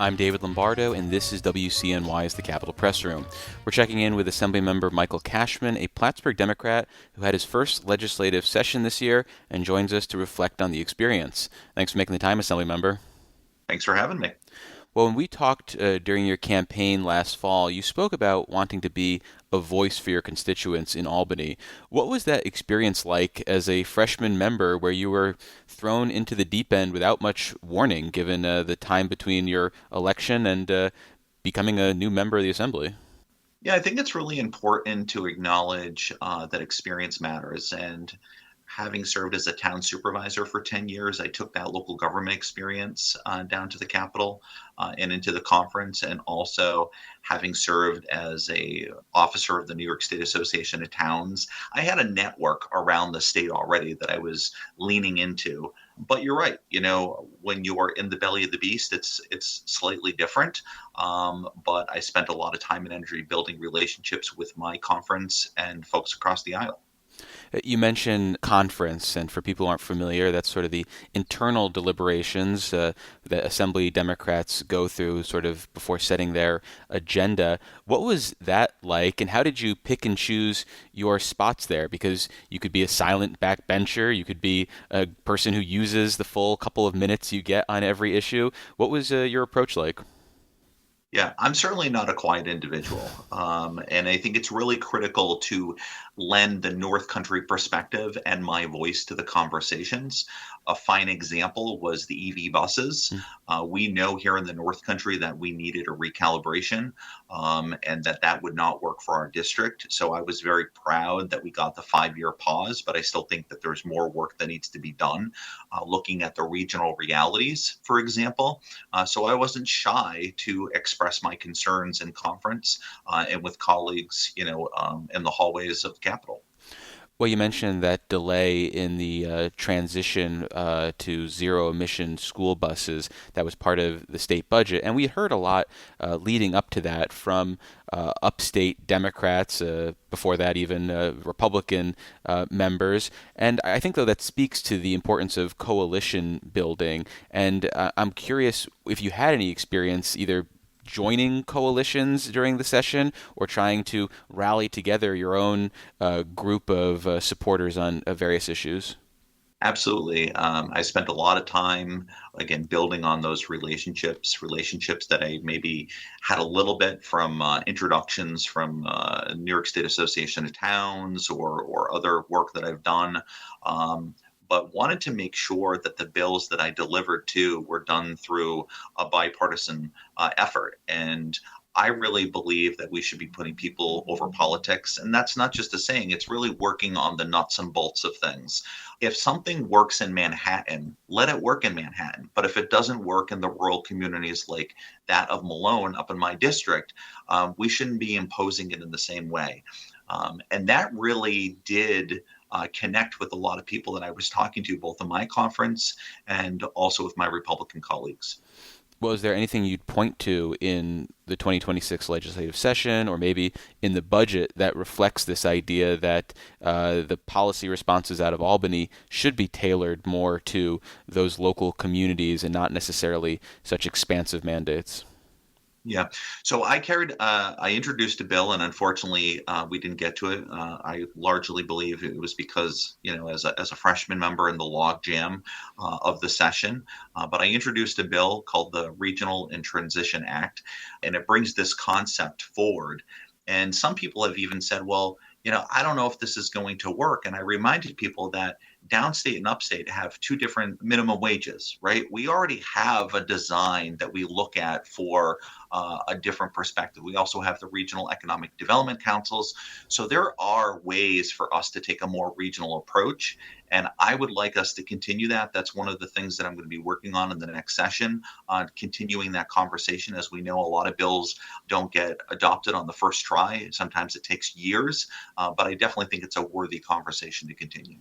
I'm David Lombardo, and this is WCNY's The Capitol Press Room. We're checking in with Assemblymember Michael Cashman, a Plattsburgh Democrat who had his first legislative session this year and joins us to reflect on the experience. Thanks for making the time, Assemblymember. Thanks for having me. Well, when we talked during your campaign last fall, you spoke about wanting to be a voice for your constituents in Albany. What was that experience like as a freshman member where you were thrown into the deep end without much warning, given the time between your election and becoming a new member of the Assembly? Yeah, I think it's really important to acknowledge that experience matters. And having served as a town supervisor for 10 years, I took that local government experience down to the Capitol and into the conference. And also having served as a officer of the New York State Association of Towns, I had a network around the state already that I was leaning into. But you're right. When you are in the belly of the beast, it's slightly different. But I spent a lot of time and energy building relationships with my conference and folks across the aisle. You mentioned conference, and for people who aren't familiar, that's sort of the internal deliberations that Assembly Democrats go through sort of before setting their agenda. What was that like, and how did you pick and choose your spots there? Because you could be a silent backbencher, you could be a person who uses the full couple of minutes you get on every issue. What was your approach like? Yeah, I'm certainly not a quiet individual. And I think it's really critical to lend the North Country perspective and my voice to the conversations. A fine example was the EV buses. We know here in the North Country that we needed a recalibration and that would not work for our district. So I was very proud that we got the 5-year pause, but I still think that there's more work that needs to be done looking at the regional realities, for example. So I wasn't shy to express my concerns in conference and with colleagues, in the hallways of the Capitol. Well, you mentioned that delay in the transition to zero-emission school buses that was part of the state budget, and we heard a lot leading up to that from upstate Democrats, before that even Republican members. And I think, though, that speaks to the importance of coalition building. And I'm curious if you had any experience either joining coalitions during the session or trying to rally together your own group of supporters on various issues? Absolutely. I spent a lot of time, again, building on those relationships that I maybe had a little bit from introductions from New York State Association of Towns or other work that I've done. But wanted to make sure that the bills that I delivered to were done through a bipartisan effort. And I really believe that we should be putting people over politics. And that's not just a saying, it's really working on the nuts and bolts of things. If something works in Manhattan, let it work in Manhattan. But if it doesn't work in the rural communities like that of Malone up in my district, we shouldn't be imposing it in the same way. And that really did connect with a lot of people that I was talking to, both in my conference and also with my Republican colleagues. Well, is there anything you'd point to in the 2026 legislative session or maybe in the budget that reflects this idea that the policy responses out of Albany should be tailored more to those local communities and not necessarily such expansive mandates? Yeah. So I introduced a bill, and unfortunately, we didn't get to it. I largely believe it was because, as a freshman member in the log jam of the session. But I introduced a bill called the Regional and Transition Act, and it brings this concept forward. And some people have even said, well, I don't know if this is going to work. And I reminded people that downstate and upstate have two different minimum wages, right? We already have a design that we look at for a different perspective. We also have the regional economic development councils. So there are ways for us to take a more regional approach. And I would like us to continue that. That's one of the things that I'm going to be working on in the next session, on continuing that conversation. As we know, a lot of bills don't get adopted on the first try. Sometimes it takes years, but I definitely think it's a worthy conversation to continue.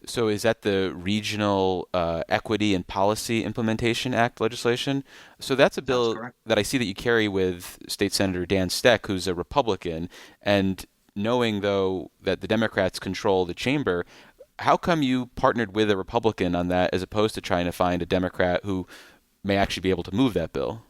So is that the Regional Equity and Policy Implementation Act legislation? So that's a That's bill correct. that I see that you carry with State Senator Dan Steck, who's a Republican. And knowing, though, that the Democrats control the chamber, how come you partnered with a Republican on that as opposed to trying to find a Democrat who may actually be able to move that bill?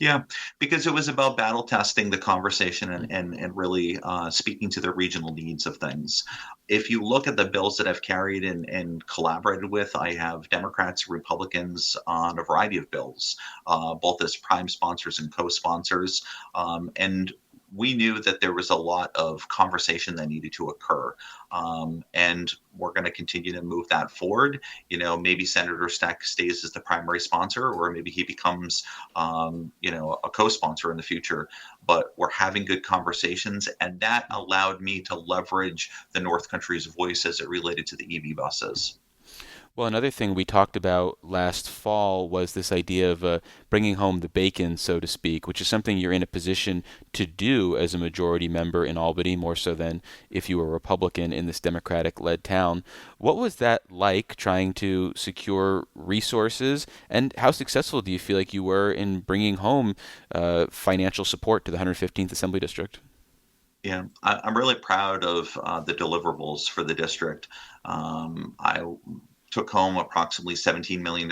Yeah, because it was about battle testing the conversation and really speaking to the regional needs of things. If you look at the bills that I've carried and collaborated with, I have Democrats, Republicans on a variety of bills, both as prime sponsors and co-sponsors. And we knew that there was a lot of conversation that needed to occur. And we're going to continue to move that forward. Maybe Senator Stack stays as the primary sponsor, or maybe he becomes a co-sponsor in the future. But we're having good conversations, and that allowed me to leverage the North Country's voice as it related to the EV buses. Well, another thing we talked about last fall was this idea of bringing home the bacon, so to speak, which is something you're in a position to do as a majority member in Albany, more so than if you were a Republican in this Democratic led town. What was that like trying to secure resources, and how successful do you feel like you were in bringing home financial support to the 115th Assembly District? Yeah, I'm really proud of the deliverables for the district. I took home approximately $17 million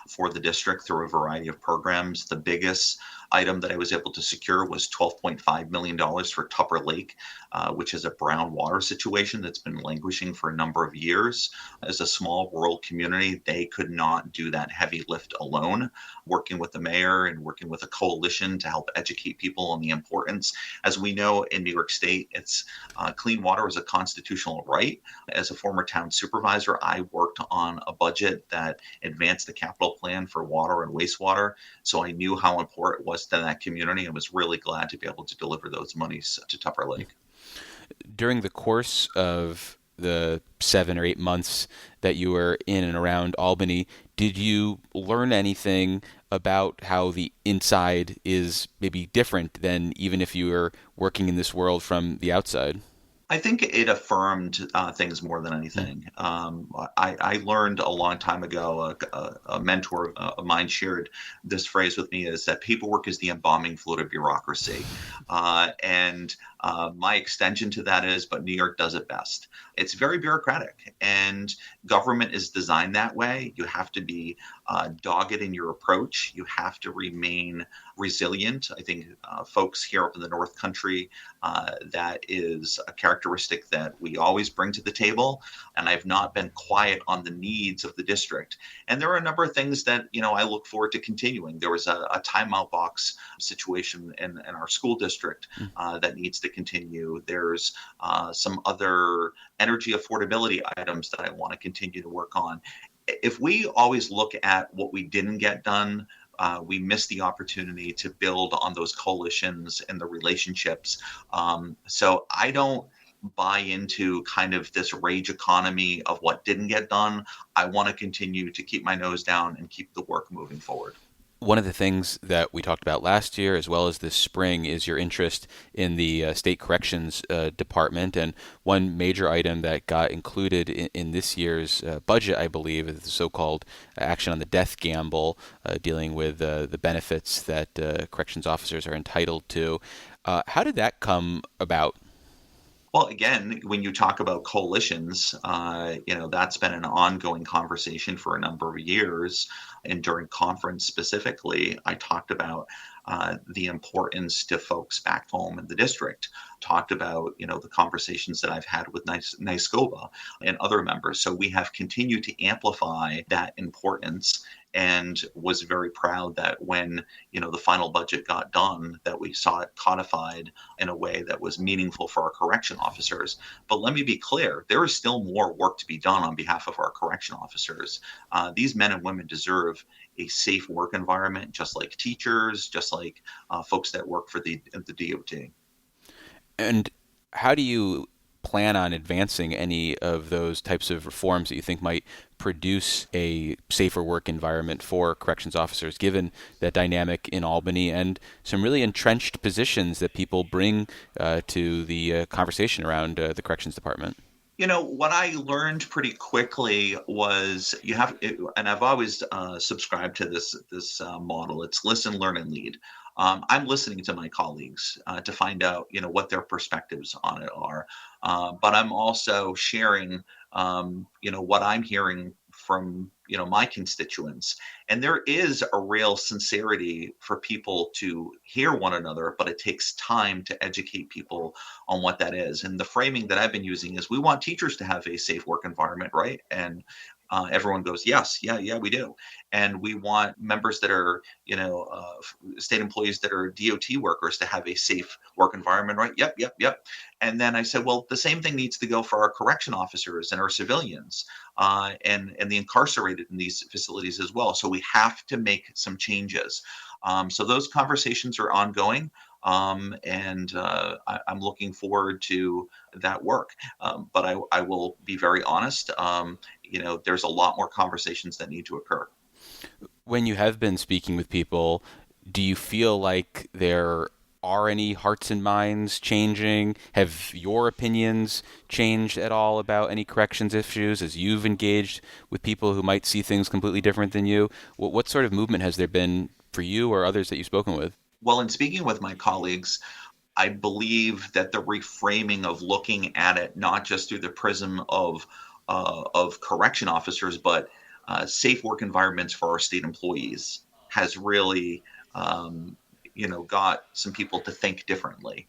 for the district through a variety of programs. The biggest item that I was able to secure was $12.5 million for Tupper Lake, which is a brown water situation that's been languishing for a number of years. As a small rural community, they could not do that heavy lift alone. Working with the mayor and working with a coalition to help educate people on the importance. As we know in New York State, it's clean water is a constitutional right. As a former town supervisor, I worked on a budget that advanced the capital plan for water and wastewater. So I knew how important it was to that community and was really glad to be able to deliver those monies to Tupper Lake. During the course of the 7 or 8 months that you were in and around Albany, did you learn anything about how the inside is maybe different than even if you were working in this world from the outside? I think it affirmed things more than Mm. anything. I learned a long time ago, a mentor of mine shared this phrase with me is that paperwork is the embalming fluid of bureaucracy. And my extension to that is, but New York does it best. It's very bureaucratic, and government is designed that way. You have to be dogged in your approach. You have to remain resilient. I think folks here up in the North Country, that is a characteristic that we always bring to the table. And I've not been quiet on the needs of the district. And there are a number of things that, I look forward to continuing. There was a timeout box situation in our school district Mm. that needs to continue. There's some other energy affordability items that I want to continue to work on. If we always look at what we didn't get done, we miss the opportunity to build on those coalitions and the relationships. So I don't buy into kind of this rage economy of what didn't get done. I want to continue to keep my nose down and keep the work moving forward. One of the things that we talked about last year, as well as this spring, is your interest in the state corrections department. And one major item that got included in this year's budget, I believe, is the so-called action on the death gamble, dealing with the benefits that corrections officers are entitled to. How did that come about? Well, again, when you talk about coalitions, that's been an ongoing conversation for a number of years. And during conference specifically, I talked about the importance to folks back home in the district. Talked about, the conversations that I've had with Niskova and other members. So we have continued to amplify that importance, and was very proud that when the final budget got done, that we saw it codified in a way that was meaningful for our correction officers. But let me be clear, there is still more work to be done on behalf of our correction officers. These men and women deserve a safe work environment, just like teachers, just like folks that work for the DOT. And how do you plan on advancing any of those types of reforms that you think might produce a safer work environment for corrections officers, given that dynamic in Albany and some really entrenched positions that people bring to the conversation around the corrections department? What I learned pretty quickly was and I've always subscribed to this model. It's listen, learn, and lead. I'm listening to my colleagues to find out, what their perspectives on it are. But I'm also sharing, what I'm hearing from my constituents, and there is a real sincerity for people to hear one another, but it takes time to educate people on what that is. And the framing that I've been using is we want teachers to have a safe work environment, right? And everyone goes, yes, yeah, yeah, we do. And we want members that are, state employees that are DOT workers to have a safe work environment, right? Yep, yep, yep. And then I said, well, the same thing needs to go for our correction officers and our civilians, and the incarcerated in these facilities as well. So we have to make some changes. So those conversations are ongoing. I'm looking forward to that work. But I will be very honest. There's a lot more conversations that need to occur. When you have been speaking with people, do you feel like there are any hearts and minds changing? Have your opinions changed at all about any corrections issues as you've engaged with people who might see things completely different than you? What sort of movement has there been for you or others that you've spoken with? Well, in speaking with my colleagues, I believe that the reframing of looking at it not just through the prism of correction officers, but safe work environments for our state employees has really, got some people to think differently,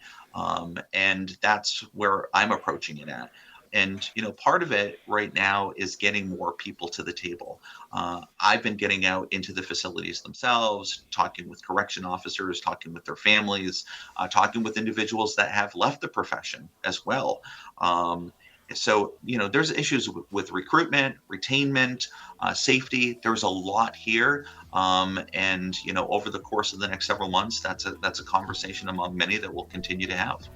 and that's where I'm approaching it at. And part of it right now is getting more people to the table. I've been getting out into the facilities themselves, talking with correction officers, talking with their families, talking with individuals that have left the profession as well. So there's issues with recruitment, retainment, safety. There's a lot here, and over the course of the next several months, that's a conversation among many that we'll continue to have.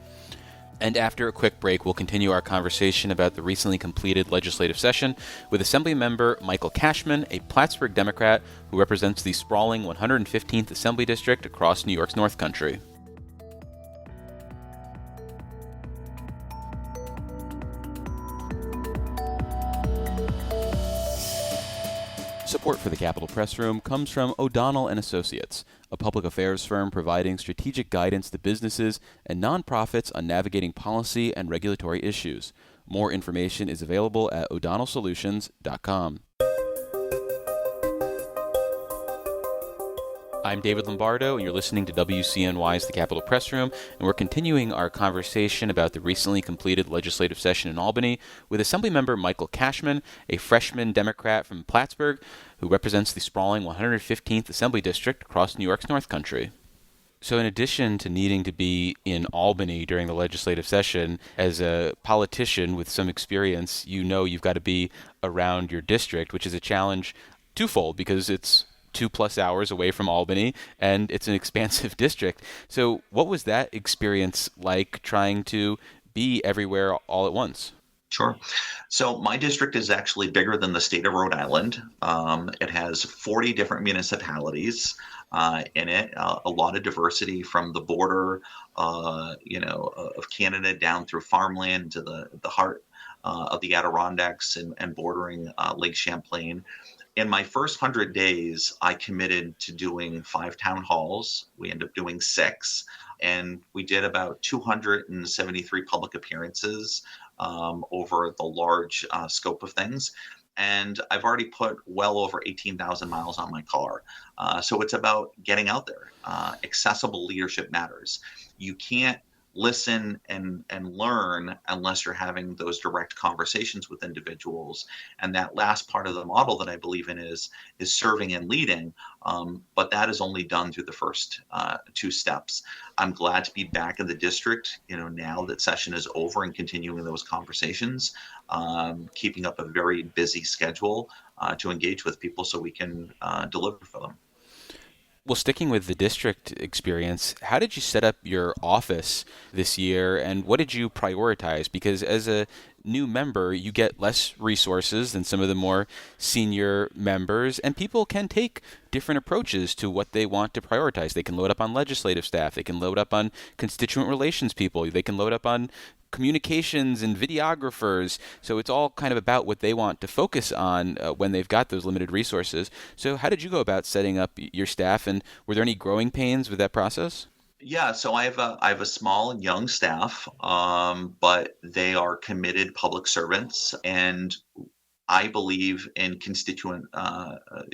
And after a quick break, we'll continue our conversation about the recently completed legislative session with Assemblymember Michael Cashman, a Plattsburgh Democrat who represents the sprawling 115th Assembly District across New York's North Country. Support for the Capitol Press Room comes from O'Donnell and Associates, a public affairs firm providing strategic guidance to businesses and nonprofits on navigating policy and regulatory issues. More information is available at o'donnellsolutions.com. I'm David Lombardo, and you're listening to WCNY's The Capitol Press Room, and we're continuing our conversation about the recently completed legislative session in Albany with Assemblymember Michael Cashman, a freshman Democrat from Plattsburgh, who represents the sprawling 115th Assembly District across New York's North Country. So in addition to needing to be in Albany during the legislative session, as a politician with some experience, you've got to be around your district, which is a challenge twofold because it's 2+ hours away from Albany, and it's an expansive district. So what was that experience like trying to be everywhere all at once? Sure. So my district is actually bigger than the state of Rhode Island. It has 40 different municipalities in it, a lot of diversity from the border, of Canada down through farmland to the heart of the Adirondacks and bordering Lake Champlain. In my first 100 days, I committed to doing 5 town halls. We ended up doing 6, and we did about 273 public appearances over the large scope of things. And I've already put well over 18,000 miles on my car. So it's about getting out there. Accessible leadership matters. You can't listen and learn unless you're having those direct conversations with individuals. And that last part of the model that I believe in is serving and leading. But that is only done through the first 2 steps. I'm glad to be back in the district, now that session is over, and continuing those conversations, keeping up a very busy schedule to engage with people so we can deliver for them. Well, sticking with the district experience, how did you set up your office this year, and what did you prioritize? Because as a new member, you get less resources than some of the more senior members, and people can take different approaches to what they want to prioritize. They can load up on legislative staff, they can load up on constituent relations people, they can load up on communications and videographers. So it's all kind of about what they want to focus on when they've got those limited resources. So how did you go about setting up your staff, and were there any growing pains with that process? Yeah, so I have a small and young staff, but they are committed public servants, and I believe in constituent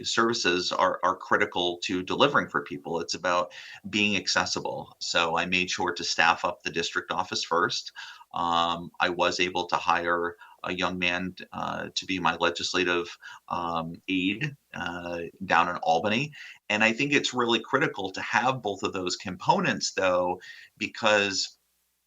services are critical to delivering for people. It's about being accessible. So I made sure to staff up the district office first. I was able to hire a young man to be my legislative aide down in Albany. And I think it's really critical to have both of those components, though, because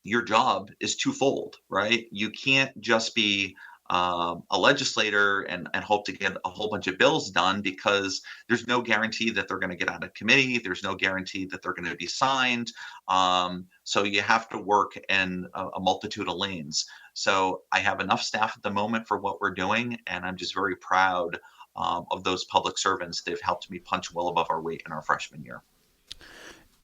your job is twofold, right? You can't just be a legislator and hope to get a whole bunch of bills done, because there's no guarantee that they're going to get out of committee. There's no guarantee that they're going to be signed. So you have to work in a multitude of lanes. So I have enough staff at the moment for what we're doing, and I'm just very proud of those public servants. They've helped me punch well above our weight in our freshman year.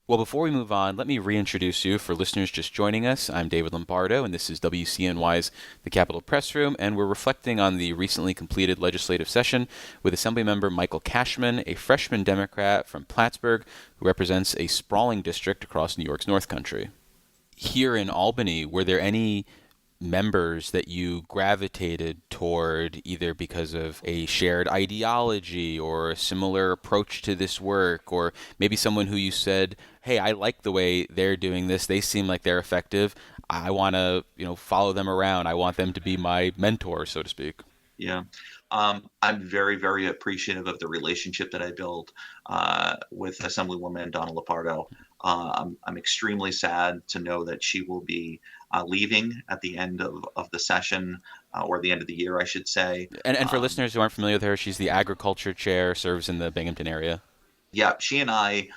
Well, before we move on, let me reintroduce you for listeners just joining us. I'm David Lombardo, and this is WCNY's The Capitol Press Room, and we're reflecting on the recently completed legislative session with Assemblymember Michael Cashman, a freshman Democrat from Plattsburgh who represents a sprawling district across New York's North Country. Here in Albany, were there any members that you gravitated toward either because of a shared ideology or a similar approach to this work, or maybe someone who you said, hey, I like the way they're doing this, they seem like they're effective, I want to follow them around, I want them to be my mentor, so to speak? Yeah. I'm very, very appreciative of the relationship that I built with Assemblywoman Donna Lupardo. I'm extremely sad to know that she will be leaving at the end of the session, or the end of the year, I should say. And for listeners who aren't familiar with her, she's the agriculture chair, serves in the Binghamton area. Yeah, she and I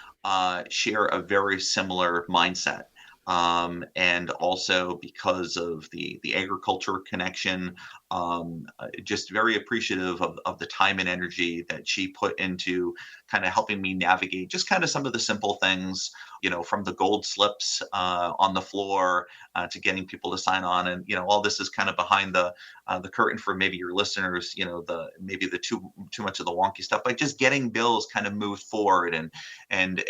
share a very similar mindset. And also because of the agriculture connection, just very appreciative of the time and energy that she put into kind of helping me navigate just kind of some of the simple things, from the gold slips on the floor to getting people to sign on. And, all this is kind of behind the curtain for maybe your listeners, maybe the too much of the wonky stuff, but just getting bills kind of moved forward, and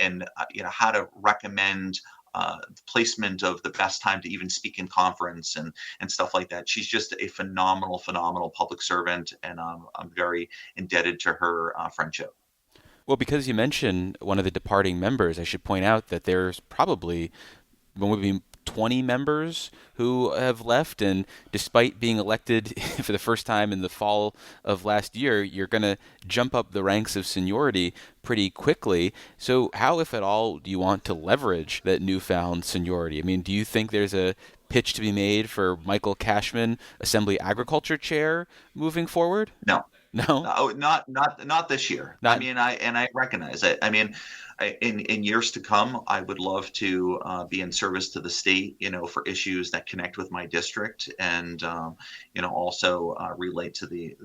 how to recommend the placement of the best time to even speak in conference and stuff like that. She's just a phenomenal public servant, and I'm very indebted to her friendship. Well, because you mentioned one of the departing members, I should point out that there's probably maybe 20 members who have left, and despite being elected for the first time in the fall of last year, you're going to jump up the ranks of seniority pretty quickly. So how, if at all, do you want to leverage that newfound seniority? I mean, do you think there's a pitch to be made for Michael Cashman, Assembly Agriculture Chair, moving forward? No. No? No, not this year. I Not. mean, I recognize it. I mean, in years to come, I would love to be in service to the state, for issues that connect with my district, and also relate to the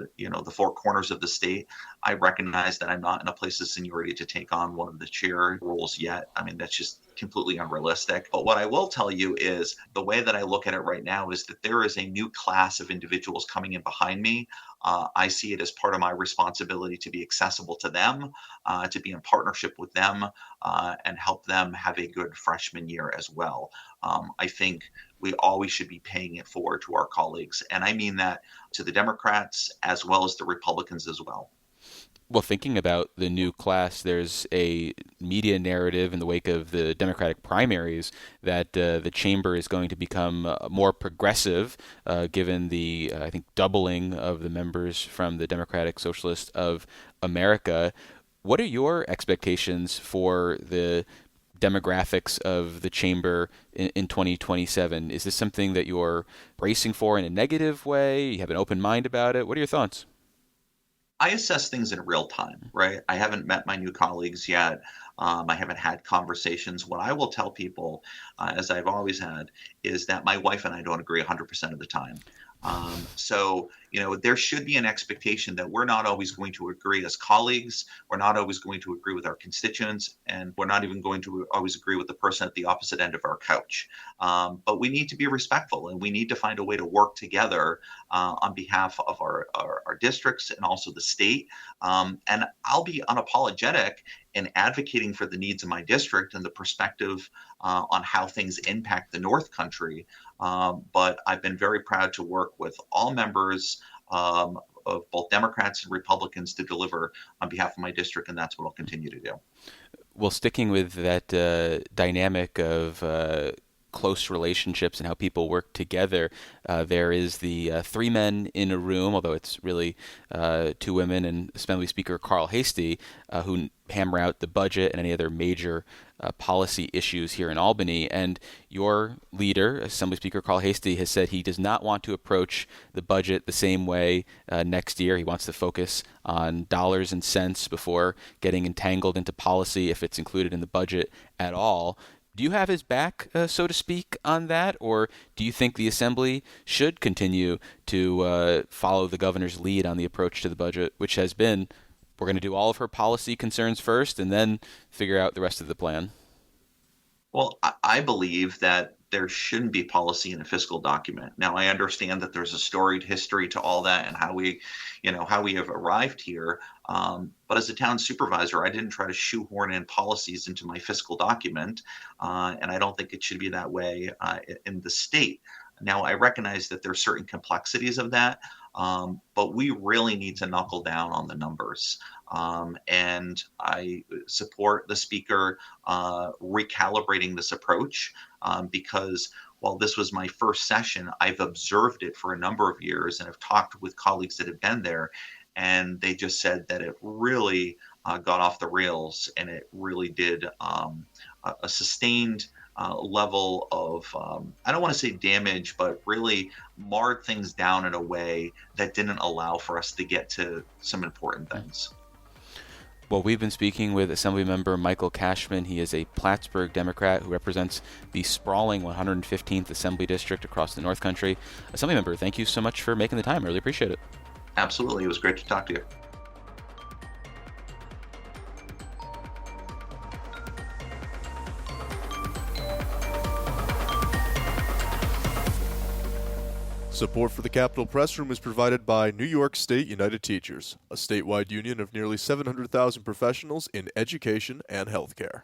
four corners of the state. I recognize that I'm not in a place of seniority to take on one of the chair roles yet. I mean, that's just completely unrealistic. But what I will tell you is the way that I look at it right now is that there is a new class of individuals coming in behind me. I see it as part of my responsibility to be accessible to them, to be in partnership with them, and help them have a good freshman year as well. I think we always should be paying it forward to our colleagues. And I mean that to the Democrats as well as the Republicans as well. Well, thinking about the new class, there's a media narrative in the wake of the Democratic primaries that the chamber is going to become more progressive, given the, I think, doubling of the members from the Democratic Socialist of America. What are your expectations for the demographics of the chamber in 2027? Is this something that you're bracing for in a negative way? You have an open mind about it? What are your thoughts? I assess things in real time, right? I haven't met my new colleagues yet. I haven't had conversations. What I will tell people, as I've always had, is that my wife and I don't agree 100% of the time. So, there should be an expectation that we're not always going to agree as colleagues. We're not always going to agree with our constituents, and we're not even going to always agree with the person at the opposite end of our couch. But we need to be respectful, and we need to find a way to work together on behalf of our districts and also the state. And I'll be unapologetic in advocating for the needs of my district and the perspective on how things impact the North Country. But I've been very proud to work with all members of both Democrats and Republicans to deliver on behalf of my district, and that's what I'll continue to do. Well, sticking with that dynamic of close relationships and how people work together, there is the three men in a room, although it's really two women and Assembly Speaker Carl Hastie, who hammer out the budget and any other major policy issues here in Albany. And your leader, Assembly Speaker Carl Hastie, has said he does not want to approach the budget the same way next year. He wants to focus on dollars and cents before getting entangled into policy if it's included in the budget at all. Do you have his back, so to speak, on that, or do you think the Assembly should continue to follow the governor's lead on the approach to the budget, which has been, we're going to do all of her policy concerns first and then figure out the rest of the plan? Well, I believe that there shouldn't be policy in a fiscal document. Now, I understand that there's a storied history to all that and how we have arrived here. But as a town supervisor, I didn't try to shoehorn in policies into my fiscal document, and I don't think it should be that way in the state. Now, I recognize that there's certain complexities of that, but we really need to knuckle down on the numbers. And I support the speaker recalibrating this approach because while this was my first session, I've observed it for a number of years and have talked with colleagues that have been there. And they just said that it really got off the rails and it really did a sustained level of, I don't want to say damage, but really marred things down in a way that didn't allow for us to get to some important things. Well, we've been speaking with Assemblymember Michael Cashman. He is a Plattsburgh Democrat who represents the sprawling 115th Assembly District across the North Country. Assemblymember, thank you so much for making the time. I really appreciate it. Absolutely. It was great to talk to you. Support for the Capitol Press Room is provided by New York State United Teachers, a statewide union of nearly 700,000 professionals in education and healthcare.